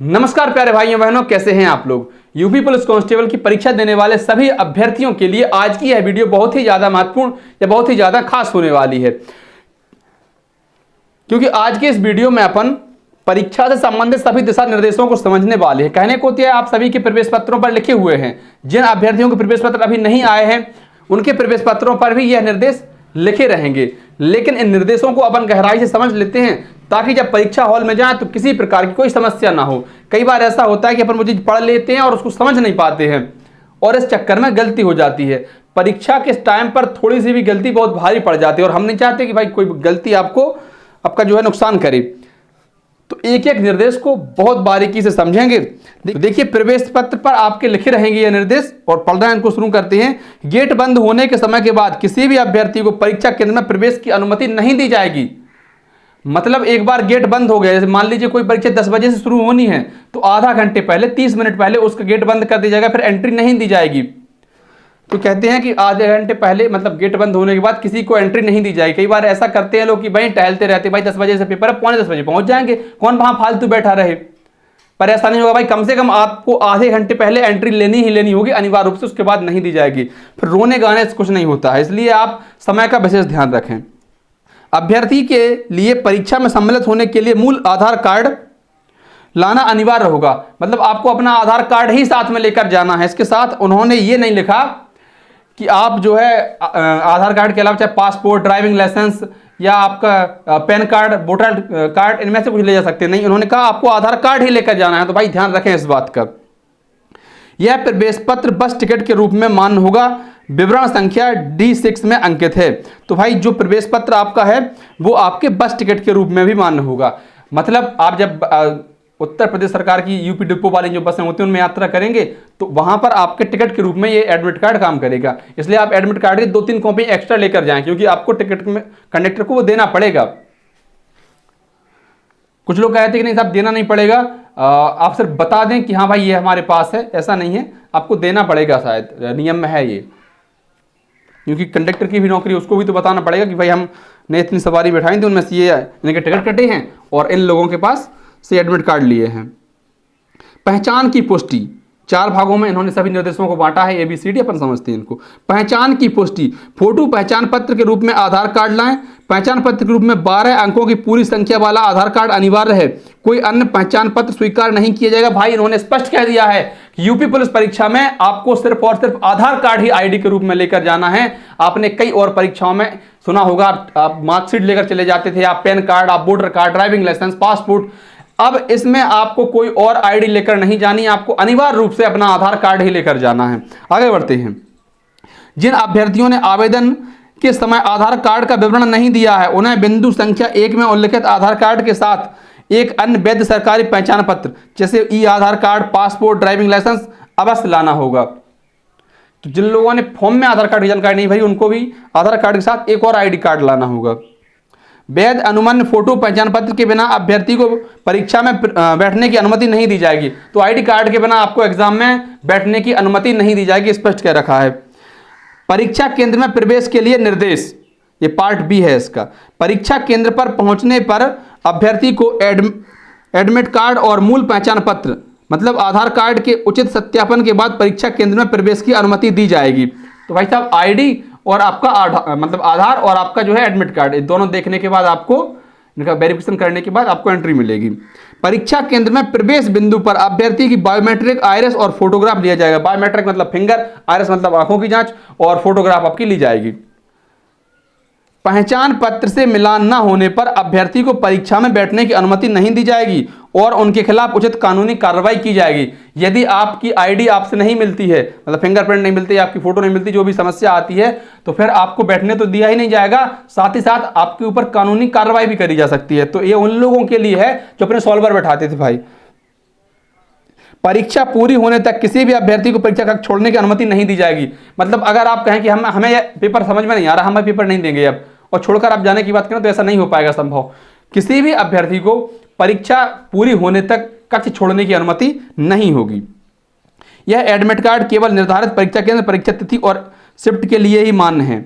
नमस्कार प्यारे भाइयों बहनों, कैसे हैं आप लोग। यूपी पुलिस कांस्टेबल की परीक्षा देने वाले सभी अभ्यर्थियों के लिए आज की यह वीडियो बहुत ही ज्यादा महत्वपूर्ण या बहुत ही ज्यादा खास होने वाली है, क्योंकि आज के इस वीडियो में अपन परीक्षा से संबंधित सभी दिशा निर्देशों को समझने वाले हैं। कहने को तो आप सभी के प्रवेश पत्रों पर लिखे हुए हैं। जिन अभ्यर्थियों के प्रवेश पत्र अभी नहीं आए हैं उनके प्रवेश पत्रों पर भी यह निर्देश लिखे रहेंगे, लेकिन इन निर्देशों को अपन गहराई से समझ लेते हैं ताकि जब परीक्षा हॉल में जाएं तो किसी प्रकार की कोई समस्या ना हो। कई बार ऐसा होता है कि अपन वो चीज पढ़ लेते हैं और उसको समझ नहीं पाते हैं और इस चक्कर में गलती हो जाती है। परीक्षा के टाइम पर थोड़ी सी भी गलती बहुत भारी पड़ जाती है और हम नहीं चाहते कि भाई कोई गलती आपका नुकसान करे। तो एक एक निर्देश को बहुत बारीकी से समझेंगे। देखिए, प्रवेश पत्र पर आपके लिखे रहेंगे ये निर्देश और पढ़ रहे हैं, इनको शुरू करते हैं। गेट बंद होने के समय के बाद किसी भी अभ्यर्थी को परीक्षा केंद्र में प्रवेश की अनुमति नहीं दी जाएगी। मतलब एक बार गेट बंद हो गया, जैसे मान लीजिए कोई परीक्षा 10 बजे से शुरू होनी है तो आधा घंटे पहले 30 मिनट पहले उसका गेट बंद कर दिया जाएगा, फिर एंट्री नहीं दी जाएगी। तो कहते हैं कि आधे घंटे पहले मतलब गेट बंद होने के बाद किसी को एंट्री नहीं दी जाएगी। कई बार ऐसा करते हैं लोग कि भाई टहलते रहते, भाई 10 बजे से पेपर है, पौने 10 बजे पहुंच जाएंगे, कौन वहां फालतू बैठा रहे। पर ऐसा नहीं होगा भाई, कम से कम आपको आधे घंटे पहले एंट्री लेनी ही लेनी होगी अनिवार्य रूप से, उसके बाद नहीं दी जाएगी। फिर रोने गाने से कुछ नहीं होता है, इसलिए आप समय का विशेष ध्यान रखें। अभ्यर्थी के लिए परीक्षा में सम्मिलित होने के लिए मूल आधार कार्ड लाना अनिवार्य होगा। मतलब आपको अपना आधार कार्ड ही साथ में लेकर जाना है। इसके साथ उन्होंने ये नहीं लिखा कि आप आधार कार्ड के अलावा चाहे पासपोर्ट, ड्राइविंग लाइसेंस या आपका पैन कार्ड, वोटर कार्ड, इनमें से कुछ ले जा सकते नहीं। उन्होंने कहा आपको आधार कार्ड ही लेकर जाना है। तो भाई ध्यान रखें इस बात का। यह प्रवेश पत्र बस टिकट के रूप में मान्य होगा। विवरण संख्या D6 में अंकित है। तो भाई जो प्रवेश पत्र आपका है वो आपके बस टिकट के रूप में भी मान्य होगा। मतलब आप जब उत्तर प्रदेश सरकार की यूपी डिपो वाली जो बसें होती हैं उनमें यात्रा करेंगे तो वहां पर आपके टिकट के रूप में ये एडमिट कार्ड काम करेगा। इसलिए आप एडमिट कार्ड की 2-3 कॉपी एक्स्ट्रा लेकर जाएं, क्योंकि आपको टिकट में कंडक्टर को वो देना पड़ेगा। कुछ लोग कहते हैं कि नहीं साहब देना नहीं पड़ेगा, आप सिर्फ बता दें कि हाँ भाई ये हमारे पास है। ऐसा नहीं है, आपको देना पड़ेगा, शायद नियम में है ये, क्योंकि कंडक्टर की भी नौकरी, उसको भी तो बताना पड़ेगा कि भाई हमने इतनी सवारी बैठाई थी, उनमें से ये इनके टिकट कटे हैं और इन लोगों के पास से एडमिट कार्ड लिए हैं। पहचान की पुष्टि 4 भागों में इन्होंने सभी निर्देशों को बांटा है, ABCD अपन समझते हैं इनको। पहचान की पुष्टि, फोटो पहचान पत्र के रूप में आधार कार्ड लाएं। पहचान पत्र के रूप में 12 अंकों की पूरी संख्या वाला आधार कार्ड अनिवार्य है। कोई अन्य पहचान पत्र स्वीकार नहीं किया जाएगा। भाई इन्होंने स्पष्ट कह दिया है कि यूपी पुलिस परीक्षा में आपको सिर्फ और सिर्फ आधार कार्ड ही ID के रूप में लेकर जाना है। आपने कई और परीक्षाओं में सुना होगा, आप मार्कशीट लेकर चले जाते थे, आप पैन कार्ड, आप voter card, driving licence, passport. अब इसमें आपको कोई और ID लेकर नहीं जानी, आपको अनिवार्य रूप से अपना आधार कार्ड ही लेकर जाना है। आगे बढ़ते हैं। जिन अभ्यर्थियों ने आवेदन के समय आधार कार्ड का विवरण नहीं दिया है उन्हें बिंदु संख्या 1 में उल्लिखित आधार कार्ड के साथ एक अन्य वैध सरकारी पहचान पत्र जैसे आधार कार्ड, पासपोर्ट, ड्राइविंग लाइसेंस अवश्य लाना होगा। तो जिन लोगों ने फॉर्म में आधार कार्ड की जानकारी नहीं भरी उनको भी आधार कार्ड के साथ एक और ID कार्ड लाना होगा। वैध अनुमान्य फोटो पहचान पत्र के बिना अभ्यर्थी को परीक्षा में बैठने की अनुमति नहीं दी जाएगी। तो ID कार्ड के बिना आपको एग्जाम में बैठने की अनुमति नहीं दी जाएगी, स्पष्ट कह रखा है। परीक्षा केंद्र में प्रवेश के लिए निर्देश, ये पार्ट B है इसका। परीक्षा केंद्र पर पहुंचने पर अभ्यर्थी को एडमिट कार्ड और मूल पहचान पत्र मतलब आधार कार्ड के उचित सत्यापन के बाद परीक्षा केंद्र में प्रवेश की अनुमति दी जाएगी। तो भाई साहब ID और आपका आधार और आपका एडमिट कार्ड, दोनों देखने के बाद आपको इनका वेरिफिकेशन करने के बाद आपको एंट्री मिलेगी। परीक्षा केंद्र में प्रवेश बिंदु पर अभ्यर्थी की बायोमेट्रिक आइरिस और फोटोग्राफ लिया जाएगा। बायोमेट्रिक मतलब फिंगर, आइरिस मतलब आंखों की जांच और फोटोग्राफ आपकी ली जाएगी। पहचान पत्र से मिलान न होने पर अभ्यर्थी को परीक्षा में बैठने की अनुमति नहीं दी जाएगी और उनके खिलाफ उचित कानूनी कार्रवाई की जाएगी। यदि आपकी ID आपसे नहीं मिलती है, मतलब फिंगरप्रिंट नहीं मिलती, आपकी फोटो नहीं मिलती, जो भी समस्या आती है, तो फिर आपको बैठने तो दिया ही नहीं जाएगा, साथ ही साथ आपके ऊपर कानूनी कार्रवाई भी करी जा सकती है। तो ये उन लोगों के लिए है जो अपने सॉल्वर बैठाते थे भाई। परीक्षा पूरी होने तक किसी भी अभ्यर्थी को परीक्षा कक्ष छोड़ने की अनुमति नहीं दी जाएगी। मतलब अगर आप कहें कि हमें यह पेपर समझ में नहीं आ रहा, हमें पेपर नहीं देंगे अब, और छोड़कर आप जाने की बात करें तो ऐसा नहीं हो पाएगा संभव। किसी भी अभ्यर्थी को परीक्षा पूरी होने तक कक्ष छोड़ने की अनुमति नहीं होगी। यह एडमिट कार्ड केवल निर्धारित परीक्षा केंद्र, परीक्षा तिथि और शिफ्ट के लिए ही मान्य है।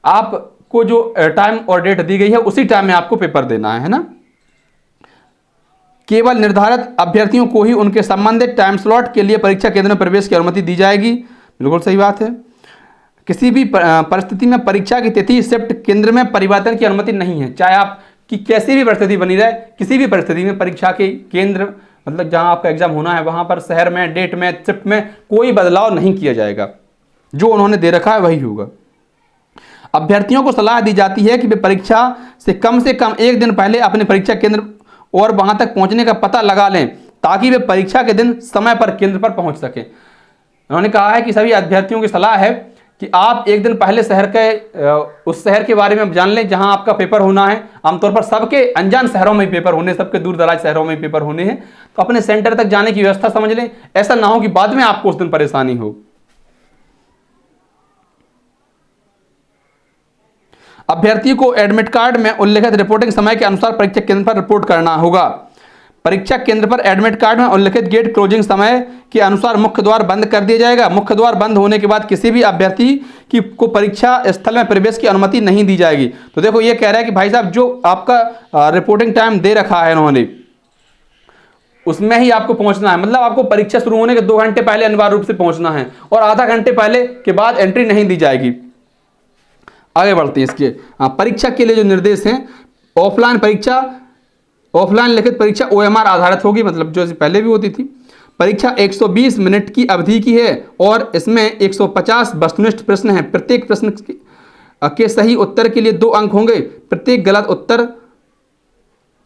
आपको जो टाइम और डेट दी गई है उसी टाइम में आपको पेपर देना है ना। केवल निर्धारित अभ्यर्थियों को ही उनके संबंधित टाइम स्लॉट के लिए परीक्षा केंद्र में प्रवेश की अनुमति दी जाएगी। बिल्कुल सही बात है। किसी भी परिस्थिति में परीक्षा की तिथि शिफ्ट केंद्र में परिवर्तन की अनुमति नहीं है। चाहे आपकी कैसी भी परिस्थिति बनी रहे, किसी भी परिस्थिति में परीक्षा के केंद्र मतलब जहां आपका एग्जाम होना है वहां पर शहर में, डेट में, शिफ्ट में कोई बदलाव नहीं किया जाएगा। जो उन्होंने दे रखा है वही होगा। अभ्यर्थियों को सलाह दी जाती है कि वे परीक्षा से कम एक दिन पहले अपने परीक्षा केंद्र और वहां तक पहुंचने का पता लगा लें ताकि वे परीक्षा के दिन समय पर केंद्र पर पहुंच सकें। उन्होंने कहा है कि सभी अभ्यर्थियों की सलाह है कि आप एक दिन पहले उस शहर के बारे में जान लें जहां आपका पेपर होना है। आमतौर पर सबके अनजान शहरों में पेपर होने, सबके दूर दराज शहरों में पेपर होने हैं, तो अपने सेंटर तक जाने की व्यवस्था समझ लें। ऐसा ना हो कि बाद में आपको उस दिन परेशानी हो। अभ्यर्थी को एडमिट कार्ड में उल्लिखित रिपोर्टिंग समय के अनुसार परीक्षा केंद्र पर रिपोर्ट करना होगा। परीक्षा केंद्र पर एडमिट कार्ड में उल्लिखित गेट क्लोजिंग समय के अनुसार मुख्य द्वार बंद कर दिया जाएगा। मुख्य द्वार बंद होने के बाद किसी भी अभ्यर्थी को परीक्षा स्थल में प्रवेश की अनुमति नहीं दी जाएगी। तो देखो ये कह रहा है कि भाई साहब जो आपका रिपोर्टिंग टाइम दे रखा है इन्होंने, उसमें ही आपको पहुंचना है। मतलब आपको परीक्षा शुरू होने के 2 घंटे पहले अनिवार्य रूप से पहुंचना है और आधा घंटे पहले के बाद एंट्री नहीं दी जाएगी। आगे बढ़ते हैं इसके परीक्षा के लिए जो निर्देश हैं। ऑफलाइन लिखित परीक्षा OMR आधारित होगी, मतलब जो पहले भी होती थी। परीक्षा 120 मिनट की अवधि की है और इसमें 150 वस्तुनिष्ठ प्रश्न हैं। प्रत्येक प्रश्न के सही उत्तर के लिए 2 अंक होंगे। प्रत्येक गलत उत्तर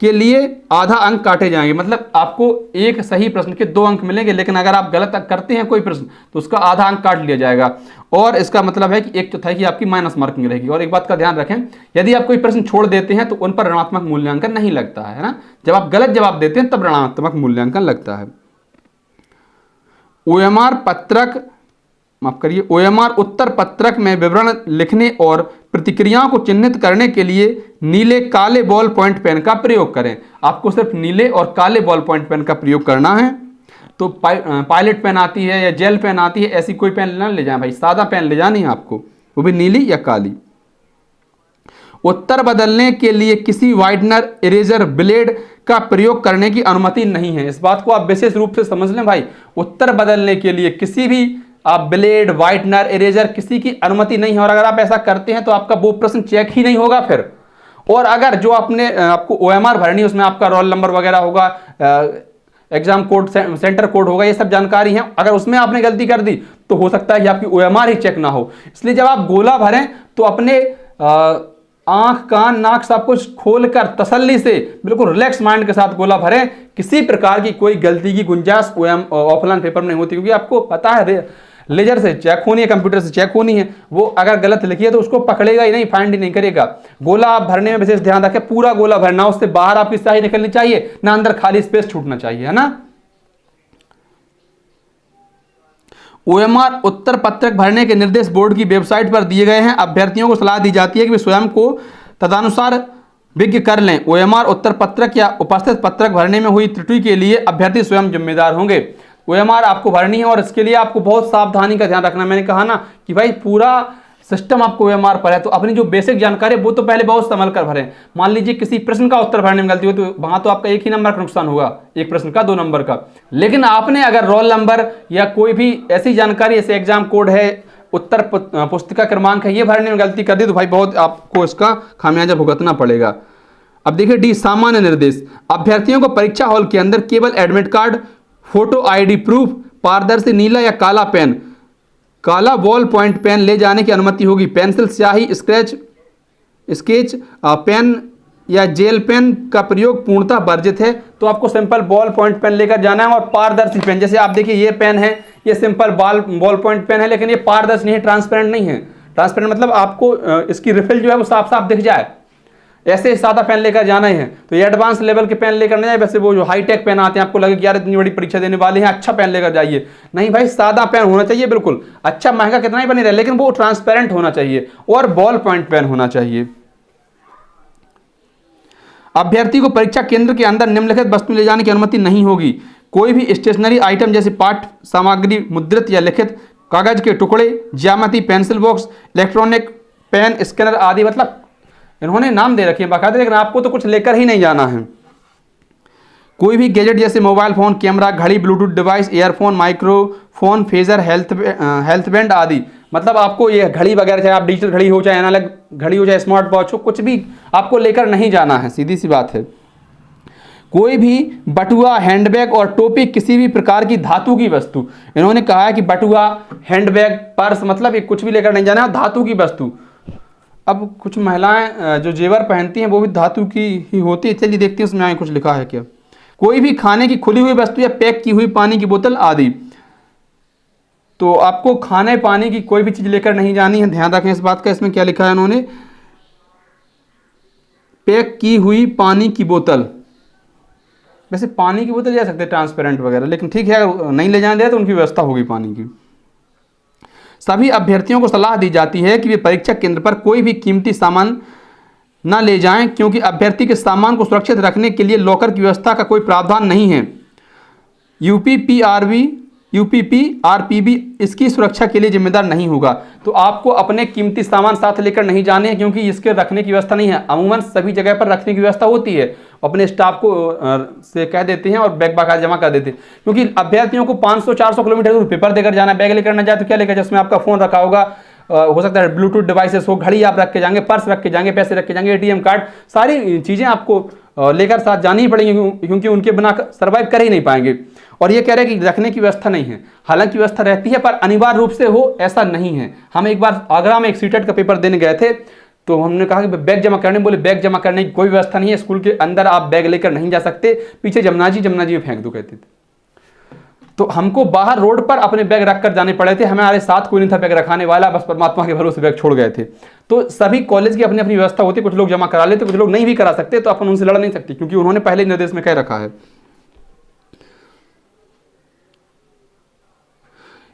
के लिए आधा अंक काटे जाएंगे। मतलब आपको एक सही प्रश्न के 2 अंक मिलेंगे, लेकिन अगर आप गलत करते हैं कोई प्रश्न तो उसका आधा अंक काट लिया जाएगा। और इसका मतलब है कि 1/4 की आपकी माइनस मार्किंग रहेगी। और एक बात का ध्यान रखें, यदि आप कोई प्रश्न छोड़ देते हैं तो उन पर ऋणात्मक मूल्यांकन नहीं लगता है ना। जब आप गलत जवाब देते हैं तब ऋणात्मक मूल्यांकन लगता है। OMR उत्तर पत्रक में विवरण लिखने और प्रतिक्रियाओं को चिन्हित करने के लिए नीले काले बॉल पॉइंट पेन का प्रयोग करें। आपको सिर्फ नीले और काले बॉल पॉइंट पेन का प्रयोग करना है। तो पायलट पेन आती है या जेल पेन आती है, ऐसी कोई पेन ना ले जाएं भाई, सादा पेन ले जानी है आपको, वो भी नीली या काली। उत्तर बदलने के लिए किसी वाइडनर, इरेजर, ब्लेड का प्रयोग करने की अनुमति नहीं है। इस बात को आप विशेष रूप से समझ लें भाई। उत्तर बदलने के लिए किसी भी ब्लेड, वाइटनर, इरेजर किसी की अनुमति नहीं है। और अगर आप ऐसा करते हैं तो आपका वो प्रश्न चेक ही नहीं होगा फिर। और अगर जो आपको OMR भरनी है उसमें आपका रोल नंबर वगैरह होगा, एग्जाम कोड, सेंटर कोड होगा, ये सब जानकारी है। अगर उसमें आपने गलती कर दी तो हो सकता है कि आपकी OMR ही चेक ना हो। इसलिए जब आप गोला भरें तो अपने आंख, कान, नाक सब कुछ खोलकर तसल्ली से बिल्कुल रिलैक्स माइंड के साथ गोला भरें। किसी प्रकार की कोई गलती की गुंजाइश ऑफलाइन पेपर में नहीं होती, क्योंकि आपको पता है लेजर से चेक होनी है, कंप्यूटर से चेक होनी है। वो अगर गलत लिखी है तो उसको पकड़ेगा ही नहीं, फाइंड ही नहीं करेगा। गोला आप भरने में विशेष ध्यान रखें, पूरा गोला भरना, उससे बाहर आपकी स्याही निकलनी चाहिए ना, अंदर खाली स्पेस छूटना चाहिए, है ना। OMR उत्तर पत्रक भरने के निर्देश बोर्ड की वेबसाइट पर दिए गए हैं। अभ्यर्थियों को सलाह दी जाती है कि वे स्वयं को तदनुसार विज्ञ कर लें। OMR उत्तर पत्रक या उपस्थित पत्रक भरने में हुई त्रुटि के लिए अभ्यर्थी स्वयं जिम्मेदार होंगे। OMR आपको भरनी है और इसके लिए आपको बहुत सावधानी का ध्यान रखना। मैंने कहा ना कि भाई पूरा सिस्टम आपको OMR पर है, तो अपनी जो बेसिक जानकारी है वो तो पहले बहुत संभल कर भरें। मान लीजिए किसी प्रश्न का उत्तर भरने में गलती हो तो वहां तो आपका 1 ही नंबर का नुकसान होगा, एक प्रश्न का 2 नंबर का। लेकिन आपने अगर रोल नंबर या कोई भी ऐसी जानकारी, ऐसे एग्जाम कोड है, उत्तर पुस्तिका क्रमांक है, ये भरने में गलती कर दी तो भाई बहुत आपको इसका खामियाजा भुगतना पड़ेगा। अब देखिए D, सामान्य निर्देश। अभ्यर्थियों को परीक्षा हॉल के अंदर केवल admit card, photo ID proof, पारदर्शी नीला या काला पेन, काला बॉल पॉइंट पेन ले जाने की अनुमति होगी। पेंसिल, स्याही, स्केच पेन या जेल पेन का प्रयोग पूर्णतः वर्जित है। तो आपको सिंपल बॉल पॉइंट पेन लेकर जाना है और पारदर्शी पेन। जैसे आप देखिए ये पेन है, ये सिंपल बॉल पॉइंट पेन है, लेकिन ये पारदर्शी नहीं है, ट्रांसपेरेंट नहीं है। ट्रांसपेरेंट मतलब आपको इसकी रिफिल जो है वो साफ साफ दिख जाए, ऐसे सादा पेन लेकर जाना ही है। तो ये एडवांस लेवल के पेन लेकर नहीं जाए। वैसे वो जो हाईटेक पेन आते हैं, आपको लगे कि यार इतनी बड़ी परीक्षा देने वाले हैं, अच्छा पेन लेकर जाइए। नहीं भाई, सादा पेन होना चाहिए बिल्कुल। अच्छा महंगा कितना ही बनी रहे, लेकिन वो ट्रांसपेरेंट होना चाहिए और बॉल पॉइंट पेन होना चाहिए। अभ्यर्थी को परीक्षा केंद्र के अंदर निम्नलिखित वस्तु ले जाने की अनुमति नहीं होगी। कोई भी स्टेशनरी आइटम जैसे पाठ्य सामग्री, मुद्रित या लिखित कागज के टुकड़े, ज्यामिति, pencil box, electronic pen, scanner आदि। मतलब इन्होंने नाम दे रखे हैं बाकायदे, लेकिन आपको तो कुछ लेकर ही नहीं जाना है। कोई भी गैजेट जैसे मोबाइल फ़ोन, कैमरा, घड़ी, Bluetooth device, earphone, microphone, phasor, health band आदि, मतलब आपको ये घड़ी वगैरह, चाहे आप डिजिटल घड़ी हो, चाहे एनालॉग घड़ी हो, चाहे स्मार्ट वॉच हो, कुछ भी आपको लेकर नहीं जाना है, सीधी सी बात है। कोई भी बटुआ, हैंडबैग और टोपी, किसी भी प्रकार की धातु की वस्तु, इन्होंने कहा है कि बटुआ, हैंडबैग, पर्स, मतलब ये कुछ भी लेकर नहीं जाना है, धातु की वस्तु। अब कुछ महिलाएं जो जेवर पहनती हैं वो भी धातु की ही होती है, चलिए देखते हैं उसमें आगे कुछ लिखा है क्या। कोई भी खाने की खुली हुई वस्तु या पैक की हुई पानी की बोतल आदि, तो आपको खाने पानी की कोई भी चीज़ लेकर नहीं जानी है, ध्यान रखें इस बात का। इसमें क्या लिखा है इन्होंने, पैक की हुई पानी की बोतल, वैसे पानी की बोतल जा सकते हैं ट्रांसपेरेंट वगैरह, लेकिन ठीक है अगर नहीं ले जाने दिया तो उनकी व्यवस्था होगी पानी की। सभी अभ्यर्थियों को सलाह दी जाती है कि वे परीक्षा केंद्र पर कोई भी कीमती सामान न ले जाएं, क्योंकि अभ्यर्थी के सामान को सुरक्षित रखने के लिए लॉकर की व्यवस्था का कोई प्रावधान नहीं है। यूपीपीआरपीबी इसकी सुरक्षा के लिए जिम्मेदार नहीं होगा। तो आपको अपने कीमती सामान साथ लेकर नहीं जाने हैं, क्योंकि इसके रखने की व्यवस्था नहीं है। अमूमन सभी जगह पर रखने की व्यवस्था होती है, अपने स्टाफ को से कह देते हैं और बैग बाकायदा जमा कर देते हैं, क्योंकि अभ्यर्थियों को 500-400 किलोमीटर दूर पेपर देकर जाना है, बैग लेकर न जाए तो क्या लेकर जाए, उसमें आपका फ़ोन रखा होगा, हो सकता है ब्लूटूथ डिवाइसेस हो, घड़ी आप रख के जाएंगे, पर्स रख के जाएंगे, पैसे रख के जाएंगे, एटीएम कार्ड, सारी चीज़ें आपको लेकर साथ जानी ही पड़ेंगी, क्योंकि उनके बिना सर्वाइव कर ही नहीं पाएंगे। और ये कह रहे हैं कि रखने की व्यवस्था नहीं है, हालांकि व्यवस्था रहती है पर अनिवार्य रूप से हो ऐसा नहीं है। हम एक बार आगरा में एक सीटेट का पेपर देने गए थे, तो हमने कहा कि बैग जमा करने, बोले बैग जमा करने की कोई व्यवस्था नहीं है, स्कूल के अंदर आप बैग लेकर नहीं जा सकते, पीछे जमुना जी में फेंक दो कहते थे। तो हमको बाहर रोड पर अपने बैग रख कर जाने पड़े थे, हमारे साथ कोई नहीं था बैग रखाने वाला, बस परमात्मा के भरोसे बैग छोड़ गए थे। तो सभी कॉलेज की अपनी अपनी व्यवस्था होती है, कुछ लोग जमा करा लेते, कुछ लोग नहीं भी करा सकते, तो अपन उनसे लड़ नहीं सकते, क्योंकि उन्होंने पहले निर्देश में कह रखा है।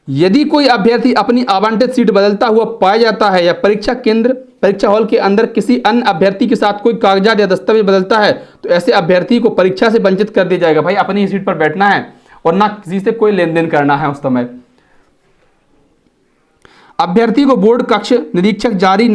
यदि कोई अभ्यर्थी अपनी आवंटित सीट बदलता हुआ पाया जाता है या परीक्षा हॉल के अंदर किसी अन्य अभ्यर्थी के साथ कोई कागजात या दस्तावेज बदलता है, तो ऐसे अभ्यर्थी को परीक्षा से वंचित कर दिया जाएगा। भाई अपनी ही सीट पर बैठना है और ना किसी से कोई लेन देन करना है उस समय। अभ्यर्थी को बोर्ड कक्ष निरीक्षक जारी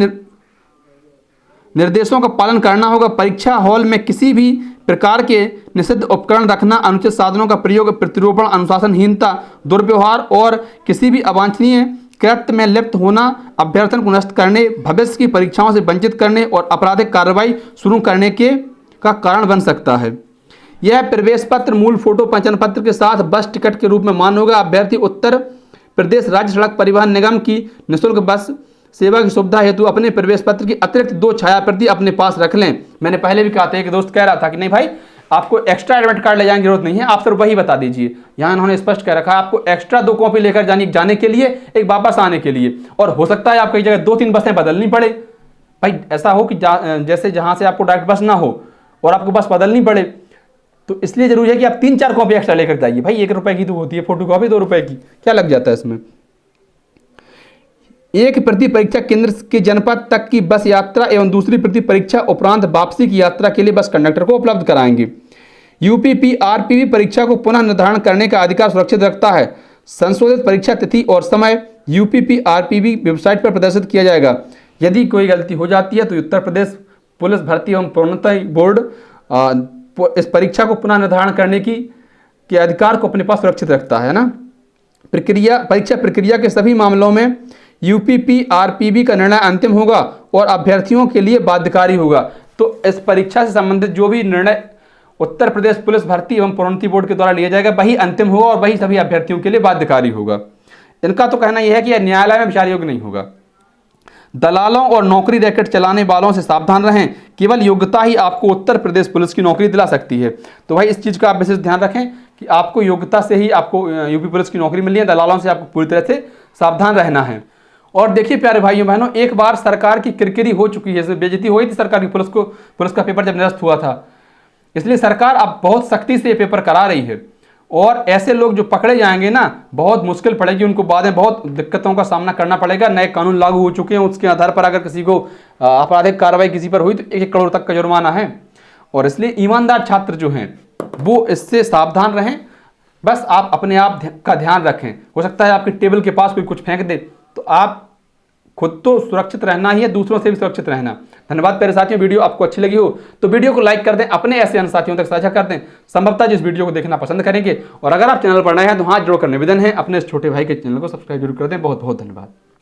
निर्देशों का पालन करना होगा। परीक्षा हॉल में किसी भी प्रकार के निषिद्ध उपकरण रखना, अनुचित साधनों का प्रयोग, प्रतिरूपण, अनुशासनहीनता, दुर्व्यवहार और किसी भी अवांछनीय कृत्य में लिप्त होना अभ्यर्थन को नष्ट करने, भविष्य की परीक्षाओं से वंचित करने और आपराधिक कार्रवाई शुरू करने का कारण बन सकता है। यह प्रवेश पत्र मूल फोटो पहचान पत्र के साथ बस टिकट के रूप में मान्य होगा। अभ्यर्थी उत्तर प्रदेश राज्य सड़क परिवहन निगम की निःशुल्क बस सेवा की सुविधा हेतु अपने प्रवेश पत्र की अतिरिक्त 2 छायाप्रति अपने पास रख लें। मैंने पहले भी कहा था, एक दोस्त कह रहा था कि नहीं भाई आपको एक्स्ट्रा एडमिट कार्ड ले जाने की जरूरत नहीं है, आप सिर्फ वही बता दीजिए। यहाँ इन्होंने स्पष्ट कह रखा है आपको एक्स्ट्रा 2 कॉपी लेकर जाने के लिए, एक वापस आने के लिए, और हो सकता है आप कई जगह 2-3 बसें बदलनी पड़े। भाई ऐसा हो कि जैसे जहाँ से आपको डायरेक्ट बस ना हो और आपको बस बदलनी पड़े, तो इसलिए जरूरी है कि आप 3-4 कॉपी एक्स्ट्रा लेकर जाइए। भाई 1 रुपए की तो होती है फोटो कॉपी, 2 रुपए की क्या लग जाता है इसमें। एक प्रति परीक्षा केंद्र के जनपद तक की बस यात्रा एवं दूसरी प्रति परीक्षा उपरांत वापसी की यात्रा के लिए बस कंडक्टर को उपलब्ध कराएंगे। यूपीपीआरपीबी परीक्षा को पुनः निर्धारण करने का अधिकार सुरक्षित रखता है। संशोधित परीक्षा तिथि और समय यूपीपीआरपीबी वेबसाइट पर प्रदर्शित किया जाएगा। यदि कोई गलती हो जाती है तो उत्तर प्रदेश पुलिस भर्ती एवं प्रोन्नति बोर्ड इस परीक्षा को पुनः निर्धारण करने के अधिकार को अपने पास सुरक्षित रखता है ना। परीक्षा प्रक्रिया के सभी मामलों में यूपीपीआरपीबी का निर्णय अंतिम होगा और अभ्यर्थियों के लिए बाध्यकारी होगा। तो इस परीक्षा से संबंधित जो भी निर्णय उत्तर प्रदेश पुलिस भर्ती एवं प्रोन्नति बोर्ड के द्वारा लिया जाएगा वही अंतिम होगा और वही सभी अभ्यर्थियों के लिए बाध्यकारी होगा। इनका तो कहना यह है कि यह न्यायालय में विचार योग्य नहीं होगा। दलालों और नौकरी रैकेट चलाने वालों से सावधान रहें, केवल योग्यता ही आपको उत्तर प्रदेश पुलिस की नौकरी दिला सकती है। तो भाई इस चीज़ का आप विशेष ध्यान रखें कि आपको योग्यता से ही आपको यूपी पुलिस की नौकरी मिलनी है, दलालों से आपको पूरी तरह से सावधान रहना है। और देखिए प्यारे भाइयों बहनों, एक बार सरकार की किरकिरी हो चुकी है, बेइज्जती हुई थी सरकार की, पुलिस का पेपर जब निरस्त हुआ था, इसलिए सरकार अब बहुत सख्ती से ये पेपर करा रही है। और ऐसे लोग जो पकड़े जाएंगे ना, बहुत मुश्किल पड़ेगी उनको, बाद में बहुत दिक्कतों का सामना करना पड़ेगा। नए कानून लागू हो चुके हैं, उसके आधार पर अगर किसी को आपराधिक कार्रवाई किसी पर हुई तो 1 करोड़ तक का जुर्माना है। और इसलिए ईमानदार छात्र जो हैं वो इससे सावधान रहें। बस आप अपने आप का ध्यान रखें। हो सकता है आपके टेबल के पास कोई कुछ फेंक दे तो आप खुद तो सुरक्षित रहना ही है, दूसरों से भी सुरक्षित रहना। धन्यवाद प्यारे साथियों, वीडियो आपको अच्छी लगी हो तो वीडियो को लाइक कर दें, अपने ऐसे अन्य साथियों तक साझा कर दें, संभवतः जिस वीडियो को देखना पसंद करेंगे। और अगर आप चैनल पर नए हैं तो हाथ जोड़कर निवेदन है, अपने इस छोटे भाई के चैनल को सब्सक्राइब जरूर कर दें। बहुत बहुत धन्यवाद।